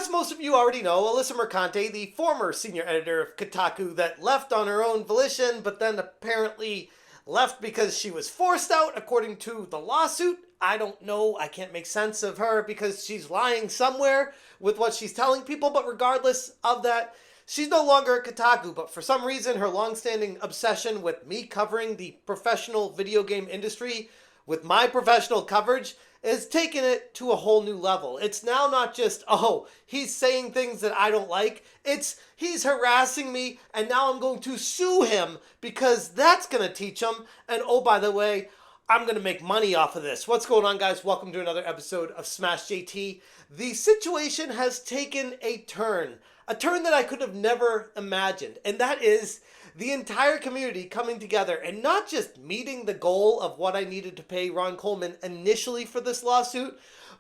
As most of you already know, Alyssa Mercante, the former senior editor of Kotaku that left on her own volition, but then apparently left because she was forced out, according to the lawsuit. I don't know. I can't make sense of her because she's lying somewhere with what she's telling people. But regardless of that, she's no longer at Kotaku. But for some reason, her longstanding obsession with me covering the professional video game industry with my professional coverage has taken it to a whole new level. It's now not just, oh, he's saying things that I don't like. It's he's harassing me and now I'm going to sue him because that's going to teach him. And oh, by the way, I'm going to make money off of this. What's going on, guys? Welcome to another episode of Smash JT. The situation has taken a turn that I could have never imagined. And that is the entire community coming together and not just meeting the goal of what I needed to pay Ron Coleman initially for this lawsuit,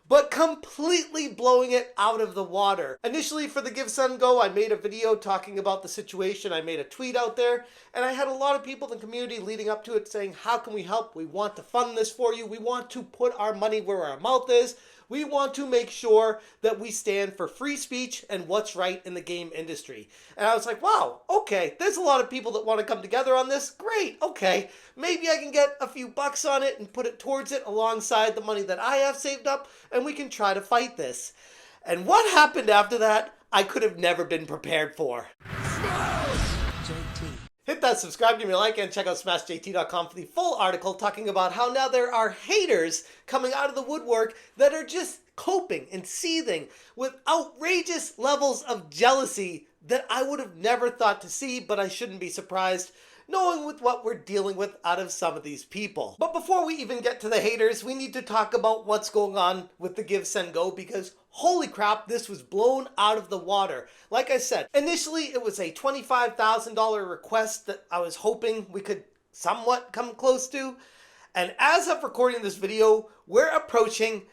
but completely blowing it out of the water. Initially for the Give Send Go, I made a video talking about the situation. I made a tweet out there, and I had a lot of people in the community leading up to it saying, how can we help? We want to fund this for you. We want to put our money where our mouth is. We want to make sure that we stand for free speech and what's right in the game industry. And I was like, wow, okay, there's a lot of people that want to come together on this. Great, okay. Maybe I can get a few bucks on it and put it towards it alongside the money that I have saved up, and we can try to fight this. And what happened after that, I could have never been prepared for. Hit that subscribe, give me a like, and check out smashjt.com for the full article talking about how now there are haters coming out of the woodwork that are just coping and seething with outrageous levels of jealousy that I would have never thought to see, but I shouldn't be surprised knowing with what we're dealing with out of some of these people. But before we even get to the haters, we need to talk about what's going on with the Give Send Go, because holy crap, this was blown out of the water. Like I said, initially it was a $25,000 request that I was hoping we could somewhat come close to. And as of recording this video, we're approaching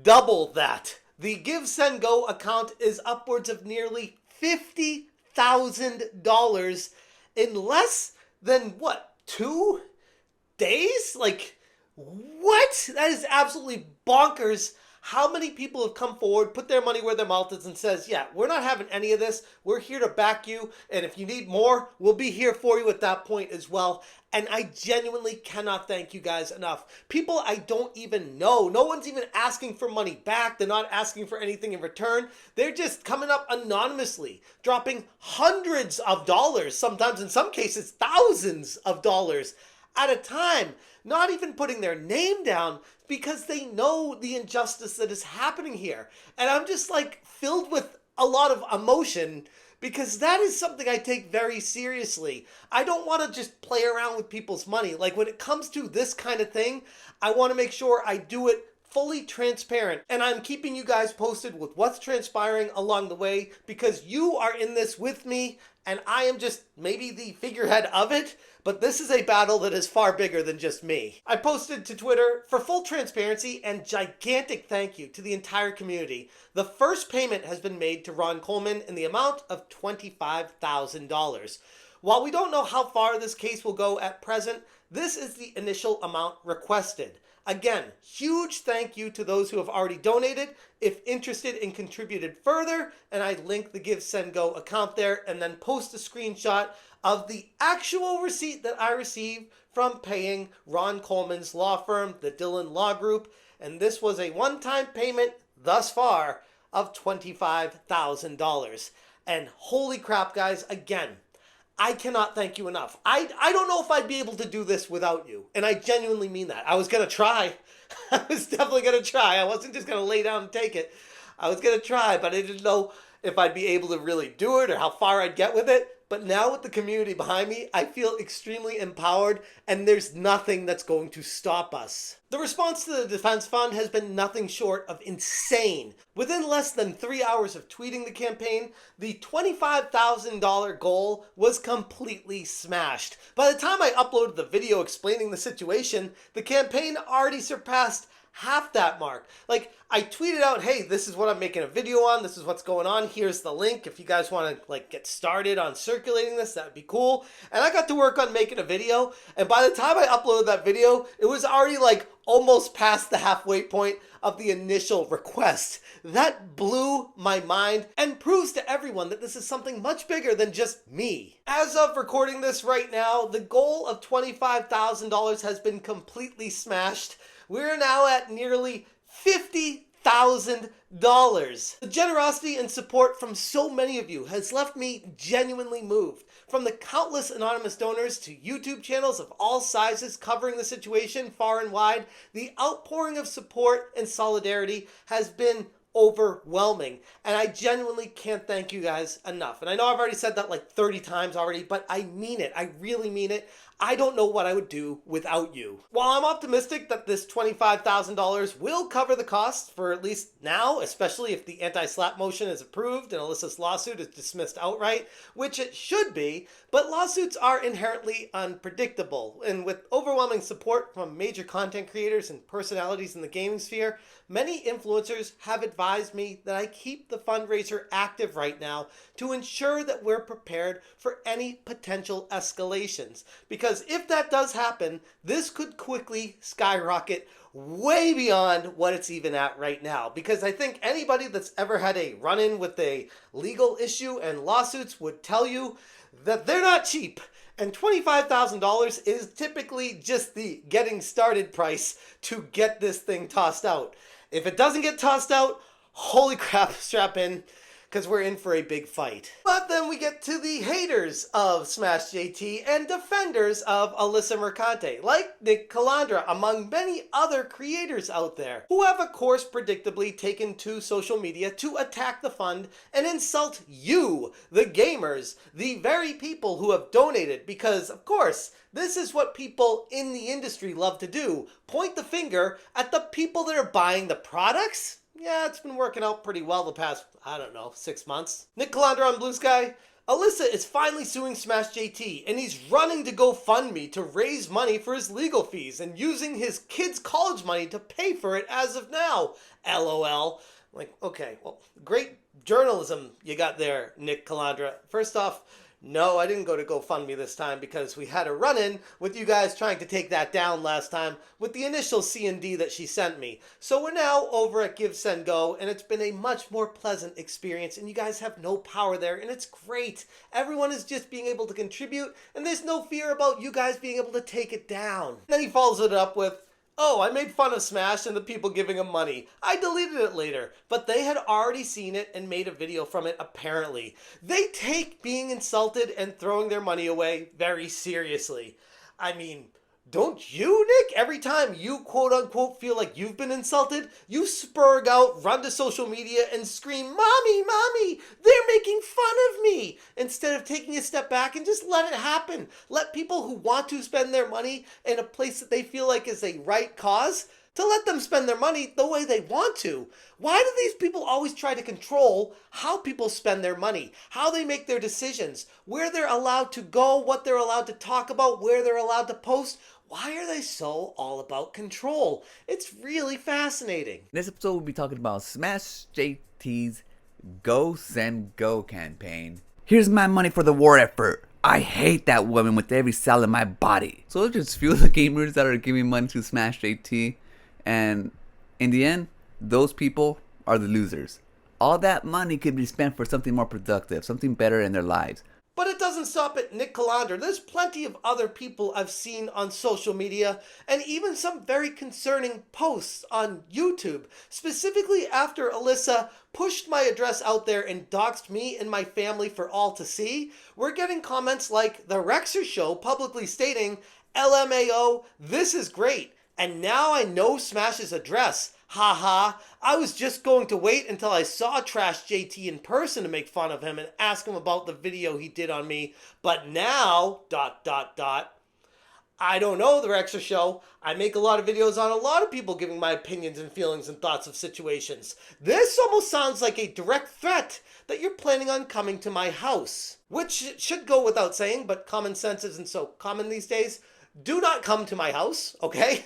double that. The Give Send Go account is upwards of nearly $50,000 in less than, what, 2 days? Like, what? That is absolutely bonkers. How many people have come forward, put their money where their mouth is, and says, yeah, we're not having any of this. We're here to back you. And if you need more, we'll be here for you at that point as well. And I genuinely cannot thank you guys enough. People I don't even know. No one's even asking for money back. They're not asking for anything in return. They're just coming up anonymously, dropping hundreds of dollars, sometimes in some cases thousands of dollars at a time, not even putting their name down because they know the injustice that is happening here. And I'm just like filled with a lot of emotion because that is something I take very seriously. I don't want to just play around with people's money. Like when it comes to this kind of thing, I want to make sure I do it fully transparent, and I'm keeping you guys posted with what's transpiring along the way because you are in this with me and I am just maybe the figurehead of it, but this is a battle that is far bigger than just me. I posted to Twitter for full transparency and gigantic thank you to the entire community. The first payment has been made to Ron Coleman in the amount of $25,000. While we don't know how far this case will go at present, this is the initial amount requested. Again, huge thank you to those who have already donated. If interested and contributed further, and I link the Give Send Go account there and then post a screenshot of the actual receipt that I received from paying Ron Coleman's law firm, the Dillon Law Group. And this was a one-time payment thus far of $25,000. And holy crap, guys, again, I cannot thank you enough. I don't know if I'd be able to do this without you. And I genuinely mean that. I was going to try. I was definitely going to try. I wasn't just going to lay down and take it. I was going to try, but I didn't know if I'd be able to really do it or how far I'd get with it. But now with the community behind me, I feel extremely empowered and there's nothing that's going to stop us. The response to the defense fund has been nothing short of insane. Within less than 3 hours of tweeting the campaign, the $25,000 goal was completely smashed. By the time I uploaded the video explaining the situation, the campaign already surpassed half that mark. Like, I tweeted out, hey, this is what I'm making a video on. This is what's going on. Here's the link. If you guys want to like get started on circulating this, that'd be cool. And I got to work on making a video. And by the time I uploaded that video, it was already like almost past the halfway point of the initial request. That blew my mind and proves to everyone that this is something much bigger than just me. As of recording this right now, the goal of $25,000 has been completely smashed. We're now at nearly $50,000. The generosity and support from so many of you has left me genuinely moved. From the countless anonymous donors to YouTube channels of all sizes covering the situation far and wide, the outpouring of support and solidarity has been overwhelming. And I genuinely can't thank you guys enough. And I know I've already said that like 30 times already, but I mean it. I really mean it. I don't know what I would do without you. While I'm optimistic that this $25,000 will cover the costs for at least now, especially if the anti-slap motion is approved and Alyssa's lawsuit is dismissed outright, which it should be, but lawsuits are inherently unpredictable. And with overwhelming support from major content creators and personalities in the gaming sphere, many influencers have advised me that I keep the fundraiser active right now to ensure that we're prepared for any potential escalations. Because if that does happen, this could quickly skyrocket way beyond what it's even at right now. Because I think anybody that's ever had a run-in with a legal issue and lawsuits would tell you that they're not cheap. And $25,000 is typically just the getting started price to get this thing tossed out. If it doesn't get tossed out, holy crap, strap in, because we're in for a big fight. But then we get to the haters of Smash JT and defenders of Alyssa Mercante, like Nick Calandra, among many other creators out there, who have of course predictably taken to social media to attack the fund and insult you, the gamers, the very people who have donated, because of course, this is what people in the industry love to do, point the finger at the people that are buying the products. Yeah, it's been working out pretty well the past, 6 months. Nick Calandra on Blue Sky. Alyssa is finally suing Smash JT, and he's running to GoFundMe to raise money for his legal fees and using his kids' college money to pay for it as of now. LOL. Like, okay, well, great journalism you got there, Nick Calandra. First off, no, I didn't go to GoFundMe this time because we had a run-in with you guys trying to take that down last time with the initial C&D that she sent me. So we're now over at Give, Send, Go, and it's been a much more pleasant experience, and you guys have no power there, and it's great. Everyone is just being able to contribute, and there's no fear about you guys being able to take it down. And then he follows it up with, oh, I made fun of Smash and the people giving him money. I deleted it later, but they had already seen it and made a video from it apparently. They take being insulted and throwing their money away very seriously. I mean, don't you, Nick? Every time you quote-unquote feel like you've been insulted, you spurg out, run to social media, and scream, Mommy, Mommy, they're making fun of me! Instead of taking a step back and just let it happen. Let people who want to spend their money in a place that they feel like is a right cause, to let them spend their money the way they want to. Why do these people always try to control how people spend their money, how they make their decisions, where they're allowed to go, what they're allowed to talk about, where they're allowed to post? Why are they so all about control? It's really fascinating. This episode we'll be talking about Smash JT's Go Send Go campaign. Here's my money for the war effort. I hate that woman with every cell in my body. So there's just few of the gamers that are giving money to Smash JT, and in the end, those people are the losers. All that money could be spent for something more productive, something better in their lives. But it doesn't stop at Nick Calandra. There's plenty of other people I've seen on social media and even some very concerning posts on YouTube, specifically after Alyssa pushed my address out there and doxed me and my family for all to see. We're getting comments like the Rexer Show publicly stating, LMAO, this is great. And now I know Smash's address. Haha, I was just going to wait until I saw Trash JT in person to make fun of him and ask him about the video he did on me. But now, ... I don't know, the Rexer Show. I make a lot of videos on a lot of people giving my opinions and feelings and thoughts of situations. This almost sounds like a direct threat that you're planning on coming to my house. Which should go without saying, but common sense isn't so common these days. Do not come to my house, okay?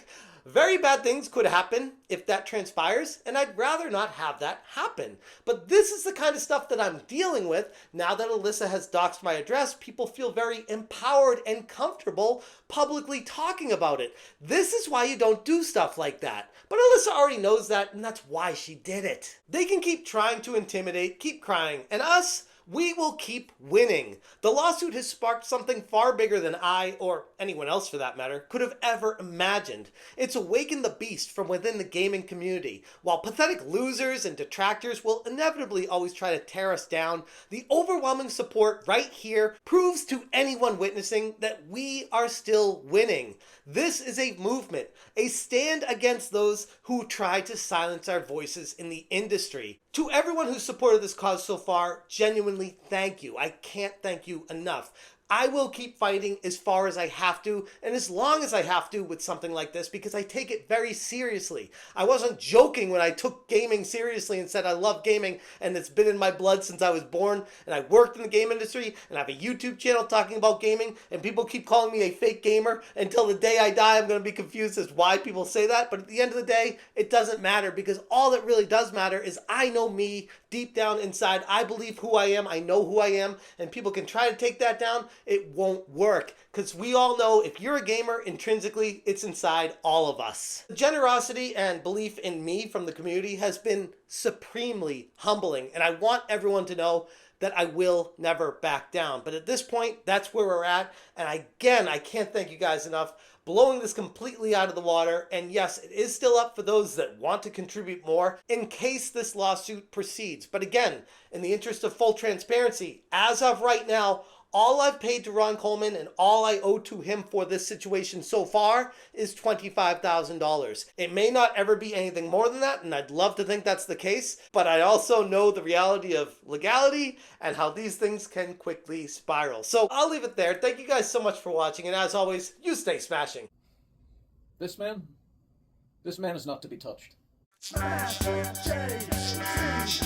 Very bad things could happen if that transpires, and I'd rather not have that happen. But this is the kind of stuff that I'm dealing with. Now that Alyssa has doxed my address, people feel very empowered and comfortable publicly talking about it. This is why you don't do stuff like that. But Alyssa already knows that, and that's why she did it. They can keep trying to intimidate, keep crying, and us, we will keep winning. The lawsuit has sparked something far bigger than I, or anyone else for that matter, could have ever imagined. It's awakened the beast from within the gaming community. While pathetic losers and detractors will inevitably always try to tear us down, the overwhelming support right here proves to anyone witnessing that we are still winning. This is a movement, a stand against those who try to silence our voices in the industry. To everyone who's supported this cause so far, genuinely thank you. I can't thank you enough. I will keep fighting as far as I have to and as long as I have to with something like this because I take it very seriously. I wasn't joking when I took gaming seriously and said I love gaming and it's been in my blood since I was born, and I worked in the game industry and I have a YouTube channel talking about gaming, and people keep calling me a fake gamer. Until the day I die, I'm going to be confused as why people say that, but at the end of the day, it doesn't matter because all that really does matter is I know me deep down inside. I believe who I am. I know who I am, and people can try to take that down. It won't work because we all know if you're a gamer, intrinsically, it's inside all of us. The generosity and belief in me from the community has been supremely humbling, and I want everyone to know that I will never back down. But at this point, that's where we're at. And again, I can't thank you guys enough, blowing this completely out of the water. And yes, it is still up for those that want to contribute more in case this lawsuit proceeds. But again, in the interest of full transparency, as of right now, all I've paid to Ron Coleman and all I owe to him for this situation so far is $25,000. It may not ever be anything more than that, and I'd love to think that's the case, but I also know the reality of legality and how these things can quickly spiral. So I'll leave it there. Thank you guys so much for watching, and as always, you stay smashing. This man is not to be touched. Smash, Smash,